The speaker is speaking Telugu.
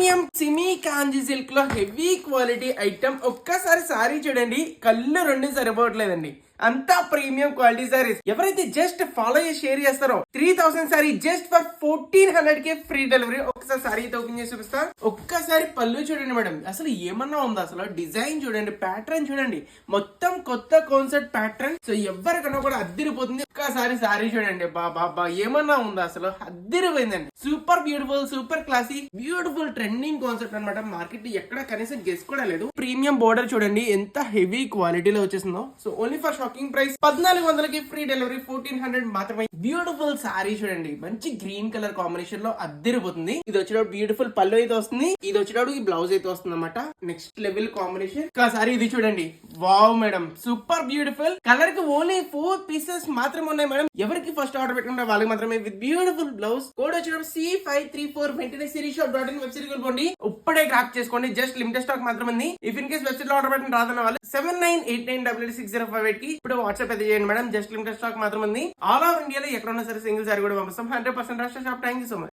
ప్రీమియం సిమీ కాంజీ సిల్క్ లో హెవీ క్వాలిటీ ఐటమ్. ఒక్కసారి సారీ చూడండి, కళ్ళు రెండు సరిపోవట్లేదండి. అంతా ప్రీమియం క్వాలిటీ సారీస్. ఎవరైతే జస్ట్ ఫాలో చేసి షేర్ చేస్తారో 3000 sorry just for 1400 K free delivery. ఒక్కసారి సారీ ఓపెన్ చేసి చూపిస్తా. ఒక్కసారి పళ్ళు చూడండి మేడం, అసలు ఏమన్నా ఉందా? అసలు డిజైన్ చూడండి, ప్యాటర్న్ చూడండి, మొత్తం కొత్త కాన్సెప్ట్ ప్యాటర్న్. సో ఎవరికన్నా కూడా అద్దిరిపోతుంది. ఒక్కసారి సారీ చూడండి, బాబా ఏమన్నా ఉందా? అసలు అద్దిరిపోయిందండి. Super beautiful, super classy, beautiful trending concept అనమాట. మార్కెట్ ఎక్కడ కనీసం గెస్ కూడా లేదు. ప్రీమియం బోర్డర్ చూడండి ఎంత హెవీ క్వాలిటీలో వచ్చేసిందో. So only for shocking price 1400కి ఫ్రీ డెలివరీ, 1400 మాత్రమే. బ్యూటిఫుల్ సారీ చూడండి, మంచి గ్రీన్ కలర్ కాంబినేషన్ లో అద్దరిపోతుంది. ఇది వచ్చేటప్పుడు బ్యూటిఫుల్ పళ్ళు అయితే వస్తుంది, ఇది వచ్చేటప్పుడు ఈ బ్లౌజ్ అయితే వస్తుంది అనమాట. Next level combination. సారీ ఇది చూడండి, wow madam, super beautiful. Colour కి ఓన్లీ 4 పీసెస్ మాత్రమే ఉన్నాయి మేడం. ఎవరికి ఫస్ట్ ఆర్డర్ పెట్టుకుంటే వాళ్ళకి మాత్రమే. With beautiful blouse. కోడ్ వచ్చేటప్పుడు C534. వెంటనే సిరీషాప్.in వెబ్సైట్ వెళ్ళిపోండి, ఇప్పుడే క్రాక్ చేసుకోండి. జస్ట్ లిమిటెడ్ స్టాక్ మాత్రమే ఉంది. ఇఫ్ ఇన్ కేస్ వెబ్సైట్ లో ఆర్డర్ పెట్టిన రాదన్న వాళ్ళు 7989886058 కి ఇప్పుడు వాట్సాప్ అయితే చేయండి మేడం. జస్ట్ లిమిటెడ్ స్టాక్ మాత్రం ఉంది. ఆల్ ఓవర్ ఇండియాలో ఎక్కడ ఉన్నా సరే సింగిల్ సారీ కూడా పంపిస్తాం. 100% rush shop. Thank you so much.